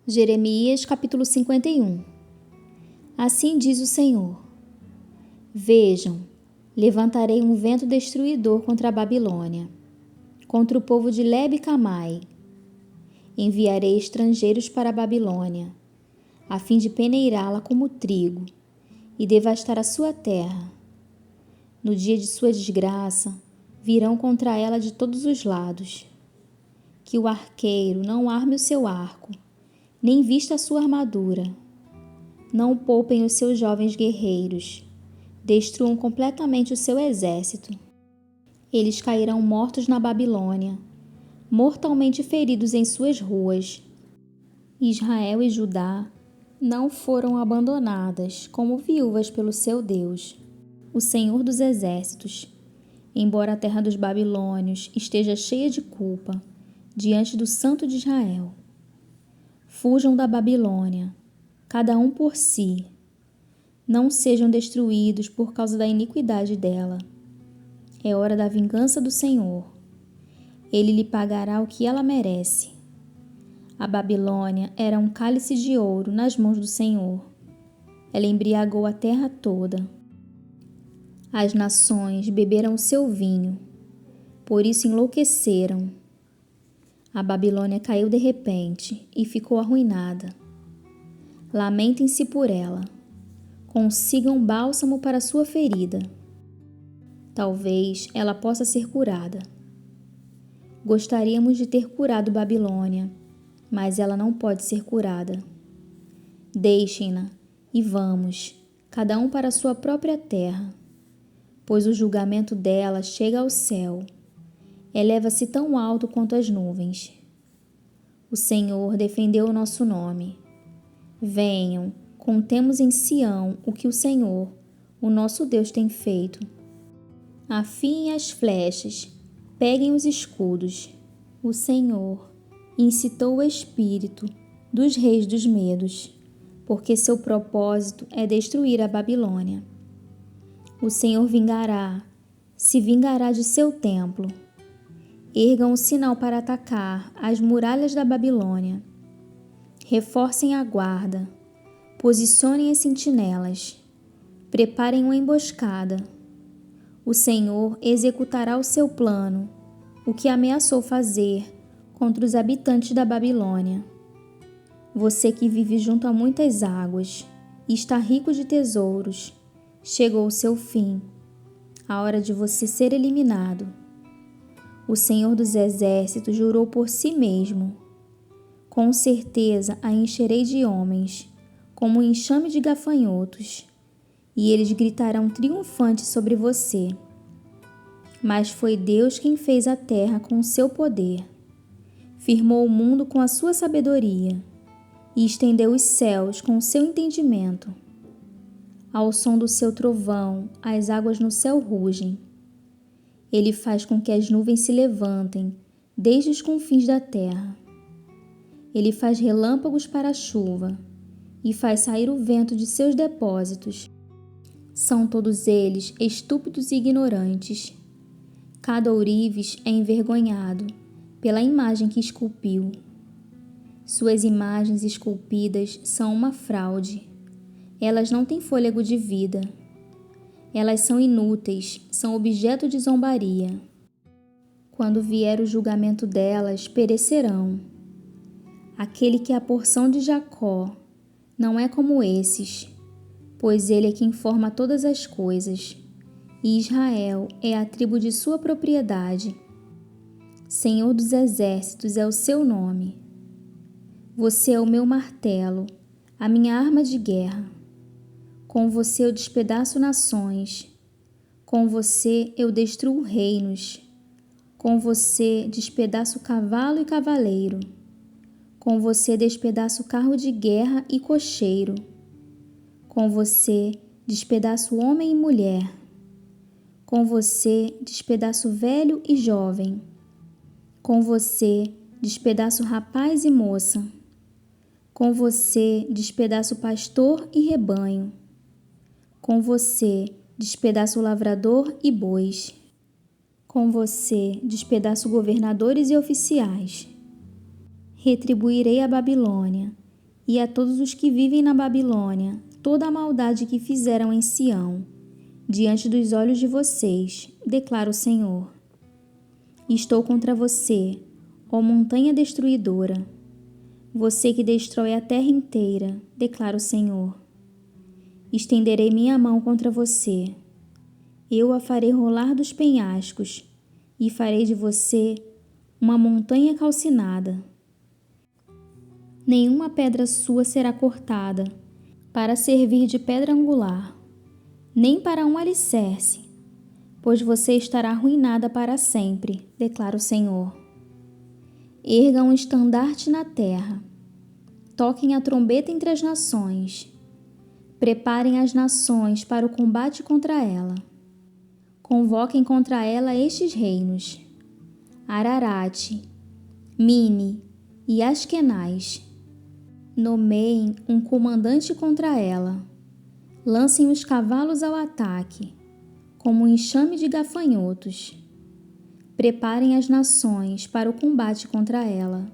Jeremias capítulo 51. Assim diz o Senhor: Vejam, levantarei um vento destruidor contra a Babilônia, contra o povo de Leb-Camai. Enviarei estrangeiros para a Babilônia, a fim de peneirá-la como trigo e devastar a sua terra. No dia de sua desgraça, virão contra ela de todos os lados. Que o arqueiro não arme o seu arco, nem vista a sua armadura. Não poupem os seus jovens guerreiros, destruam completamente o seu exército. Eles cairão mortos na Babilônia, mortalmente feridos em suas ruas. Israel e Judá não foram abandonadas como viúvas pelo seu Deus, o Senhor dos exércitos, embora a terra dos babilônios esteja cheia de culpa diante do Santo de Israel. Fujam da Babilônia, cada um por si. Não sejam destruídos por causa da iniquidade dela. É hora da vingança do Senhor. Ele lhe pagará o que ela merece. A Babilônia era um cálice de ouro nas mãos do Senhor. Ela embriagou a terra toda. As nações beberam o seu vinho, por isso enlouqueceram. A Babilônia caiu de repente e ficou arruinada. Lamentem-se por ela. Consigam bálsamo para sua ferida. Talvez ela possa ser curada. Gostaríamos de ter curado Babilônia, mas ela não pode ser curada. Deixem-na e vamos, cada um para sua própria terra, pois o julgamento dela chega ao céu. Eleva-se tão alto quanto as nuvens. O Senhor defendeu o nosso nome. Venham, contemos em Sião o que o Senhor, o nosso Deus, tem feito. Afiem as flechas, peguem os escudos. O Senhor incitou o espírito dos reis dos medos, porque seu propósito é destruir a Babilônia. O Senhor se vingará de seu templo. Ergam um sinal para atacar as muralhas da Babilônia. Reforcem a guarda, posicionem as sentinelas, preparem uma emboscada. O Senhor executará o seu plano, o que ameaçou fazer contra os habitantes da Babilônia. Você que vive junto a muitas águas e está rico de tesouros, chegou o seu fim, a hora de você ser eliminado. O Senhor dos exércitos jurou por si mesmo: com certeza a encherei de homens, como um enxame de gafanhotos, e eles gritarão triunfantes sobre você. Mas foi Deus quem fez a terra com o seu poder, firmou o mundo com a sua sabedoria e estendeu os céus com o seu entendimento. Ao som do seu trovão, as águas no céu rugem. Ele faz com que as nuvens se levantem desde os confins da terra. Ele faz relâmpagos para a chuva e faz sair o vento de seus depósitos. São todos eles estúpidos e ignorantes. Cada ourives é envergonhado pela imagem que esculpiu. Suas imagens esculpidas são uma fraude. Elas não têm fôlego de vida. Elas são inúteis, são objeto de zombaria. Quando vier o julgamento delas, perecerão. Aquele que é a porção de Jacó não é como esses, pois ele é quem forma todas as coisas, e Israel é a tribo de sua propriedade. Senhor dos exércitos é o seu nome. Você é o meu martelo, a minha arma de guerra. Com você eu despedaço nações. Com você eu destruo reinos. Com você despedaço cavalo e cavaleiro. Com você despedaço carro de guerra e cocheiro. Com você despedaço homem e mulher. Com você despedaço velho e jovem. Com você despedaço rapaz e moça. Com você despedaço pastor e rebanho. Com você despedaço lavrador e bois. Com você despedaço governadores e oficiais. Retribuirei a Babilônia e a todos os que vivem na Babilônia toda a maldade que fizeram em Sião, diante dos olhos de vocês, declara o Senhor. Estou contra você, ó montanha destruidora, você que destrói a terra inteira, declara o Senhor. Estenderei minha mão contra você. Eu a farei rolar dos penhascos e farei de você uma montanha calcinada. Nenhuma pedra sua será cortada para servir de pedra angular, nem para um alicerce, pois você estará arruinada para sempre, declara o Senhor. Erga um estandarte na terra, toquem a trombeta entre as nações, preparem as nações para o combate contra ela. Convoquem contra ela estes reinos: Ararate, Mine e Askenaz. Nomeiem um comandante contra ela. Lancem os cavalos ao ataque, como um enxame de gafanhotos. Preparem as nações para o combate contra ela.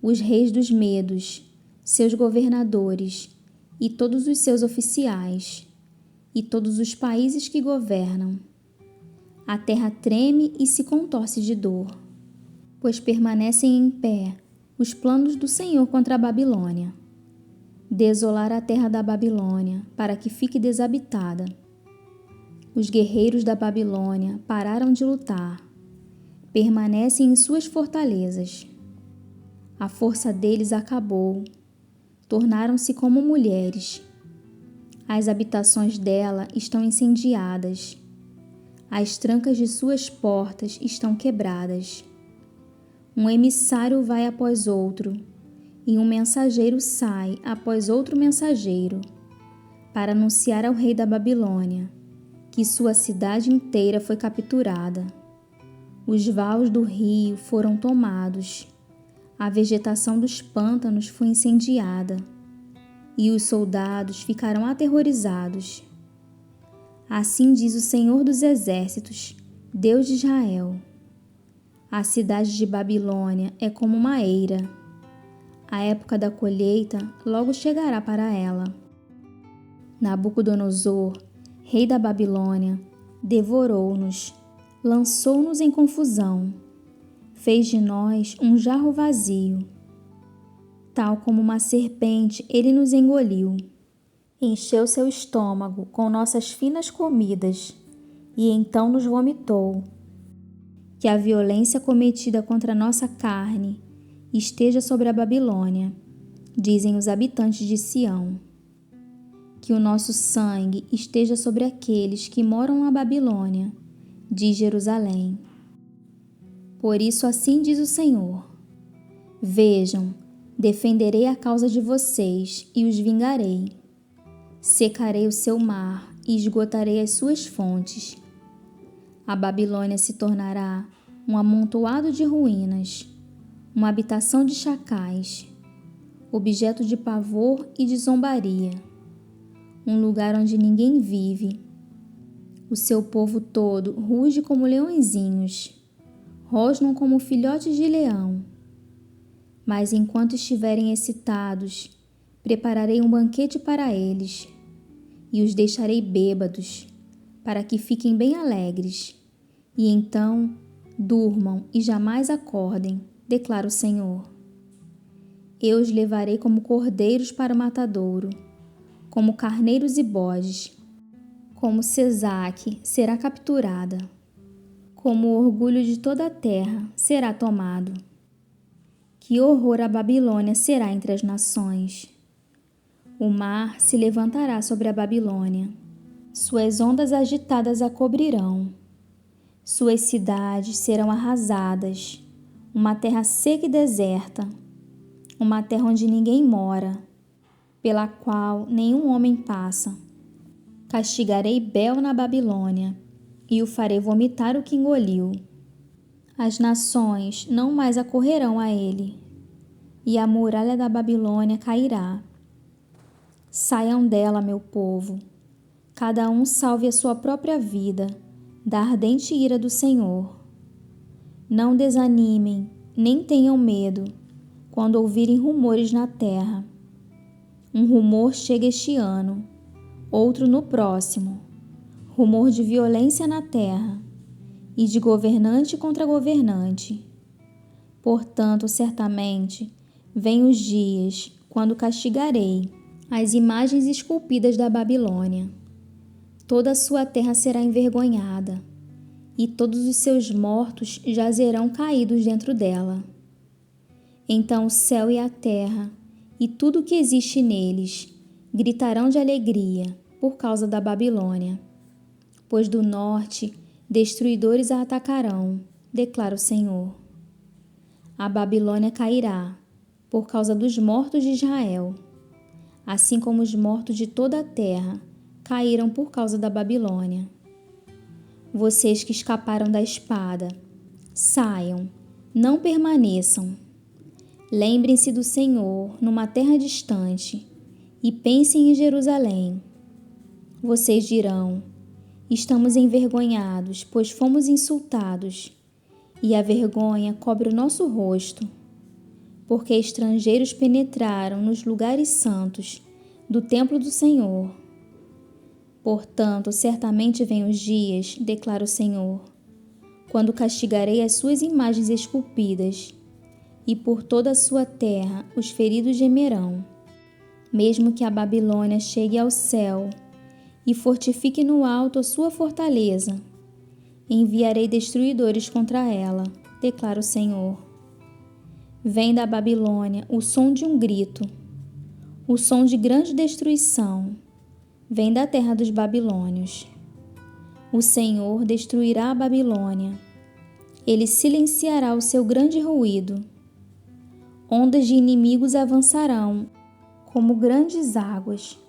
Os reis dos medos, seus governadores e todos os seus oficiais, e todos os países que governam. A terra treme e se contorce de dor, pois permanecem em pé os planos do Senhor contra a Babilônia. Desolar a terra da Babilônia, para que fique desabitada. Os guerreiros da Babilônia pararam de lutar, permanecem em suas fortalezas. A força deles acabou, tornaram-se como mulheres. As habitações dela estão incendiadas, as trancas de suas portas estão quebradas. Um emissário vai após outro, e um mensageiro sai após outro mensageiro, para anunciar ao rei da Babilônia que sua cidade inteira foi capturada. Os vaus do rio foram tomados, a vegetação dos pântanos foi incendiada, e os soldados ficaram aterrorizados. Assim diz o Senhor dos Exércitos, Deus de Israel: a cidade de Babilônia é como uma eira. A época da colheita logo chegará para ela. Nabucodonosor, rei da Babilônia, devorou-nos, lançou-nos em confusão, fez de nós um jarro vazio. Tal como uma serpente, ele nos engoliu. Encheu seu estômago com nossas finas comidas e então nos vomitou. Que a violência cometida contra nossa carne esteja sobre a Babilônia, dizem os habitantes de Sião. Que o nosso sangue esteja sobre aqueles que moram na Babilônia, diz Jerusalém. Por isso assim diz o Senhor: vejam, defenderei a causa de vocês e os vingarei. Secarei o seu mar e esgotarei as suas fontes. A Babilônia se tornará um amontoado de ruínas, uma habitação de chacais, objeto de pavor e de zombaria, um lugar onde ninguém vive. O seu povo todo ruge como leõezinhos, rosnam como filhotes de leão. Mas enquanto estiverem excitados, prepararei um banquete para eles e os deixarei bêbados, para que fiquem bem alegres, e então durmam e jamais acordem, declara o Senhor. Eu os levarei como cordeiros para o matadouro, como carneiros e bodes, como Sesaque será capturada, como o orgulho de toda a terra será tomado. Que horror a Babilônia será entre as nações! O mar se levantará sobre a Babilônia, suas ondas agitadas a cobrirão. Suas cidades serão arrasadas, uma terra seca e deserta, uma terra onde ninguém mora, pela qual nenhum homem passa. Castigarei Bel na Babilônia, e o farei vomitar o que engoliu. As nações não mais acorrerão a ele, e a muralha da Babilônia cairá. Saiam dela, meu povo, cada um salve a sua própria vida da ardente ira do Senhor. Não desanimem, nem tenham medo, quando ouvirem rumores na terra, Um rumor chega este ano, outro no próximo. Rumor de violência na terra e de governante contra governante. Portanto, certamente, vêm os dias quando castigarei as imagens esculpidas da Babilônia. Toda a sua terra será envergonhada, e todos os seus mortos jazerão caídos dentro dela. Então o céu e a terra, e tudo o que existe neles, gritarão de alegria por causa da Babilônia. Pois do norte destruidores a atacarão, declara o Senhor. A Babilônia cairá por causa dos mortos de Israel, assim como os mortos de toda a terra caíram por causa da Babilônia. Vocês que escaparam da espada, saiam, não permaneçam. Lembrem-se do Senhor numa terra distante e pensem em Jerusalém. Vocês dirão: estamos envergonhados, pois fomos insultados, e a vergonha cobre o nosso rosto, porque estrangeiros penetraram nos lugares santos do templo do Senhor. Portanto, certamente vêm os dias, declara o Senhor, quando castigarei as suas imagens esculpidas, e por toda a sua terra os feridos gemerão. Mesmo que a Babilônia chegue ao céu e fortifique no alto a sua fortaleza, enviarei destruidores contra ela, declara o Senhor. Vem da Babilônia o som de um grito, o som de grande destruição, vem da terra dos babilônios. O Senhor destruirá a Babilônia, ele silenciará o seu grande ruído. Ondas de inimigos avançarão, como grandes águas.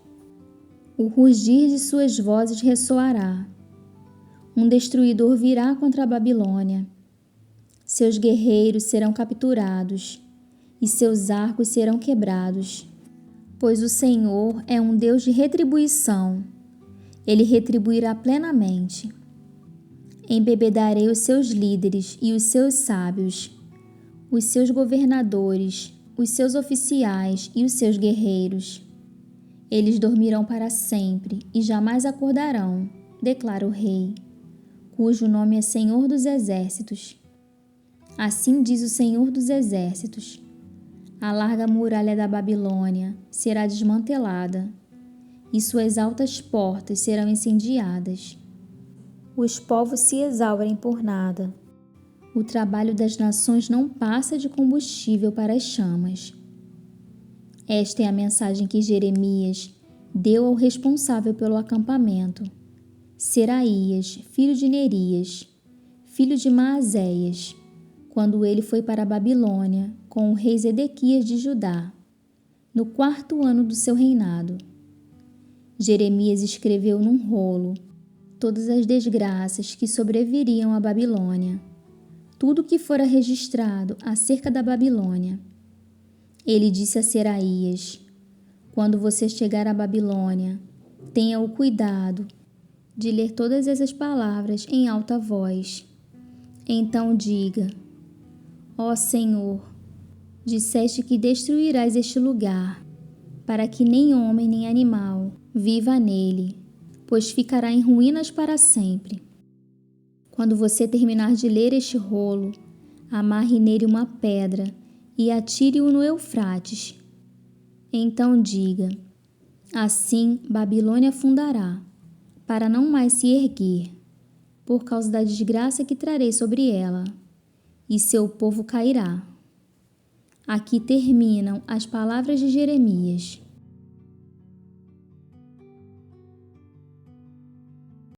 O rugir de suas vozes ressoará. Um destruidor virá contra a Babilônia. Seus guerreiros serão capturados, e seus arcos serão quebrados. Pois o Senhor é um Deus de retribuição. Ele retribuirá plenamente. Embebedarei os seus líderes e os seus sábios, os seus governadores, os seus oficiais e os seus guerreiros. Eles dormirão para sempre e jamais acordarão, declara o Rei, cujo nome é Senhor dos Exércitos. Assim diz o Senhor dos Exércitos: a larga muralha da Babilônia será desmantelada, e suas altas portas serão incendiadas. Os povos se exaurem por nada. O trabalho das nações não passa de combustível para as chamas. Esta é a mensagem que Jeremias deu ao responsável pelo acampamento, Seraías, filho de Nerias, filho de Maazéias, quando ele foi para a Babilônia com o rei Zedequias de Judá, no 4º ano do seu reinado. Jeremias escreveu num rolo todas as desgraças que sobreviriam à Babilônia, tudo que fora registrado acerca da Babilônia. Ele disse a Seraías: quando você chegar à Babilônia, tenha o cuidado de ler todas essas palavras em alta voz. Então diga: ó Senhor, disseste que destruirás este lugar, para que nem homem nem animal viva nele, pois ficará em ruínas para sempre. Quando você terminar de ler este rolo, amarre nele uma pedra e atire-o no Eufrates. Então diga: assim Babilônia afundará, para não mais se erguer, por causa da desgraça que trarei sobre ela, e seu povo cairá. Aqui terminam as palavras de Jeremias.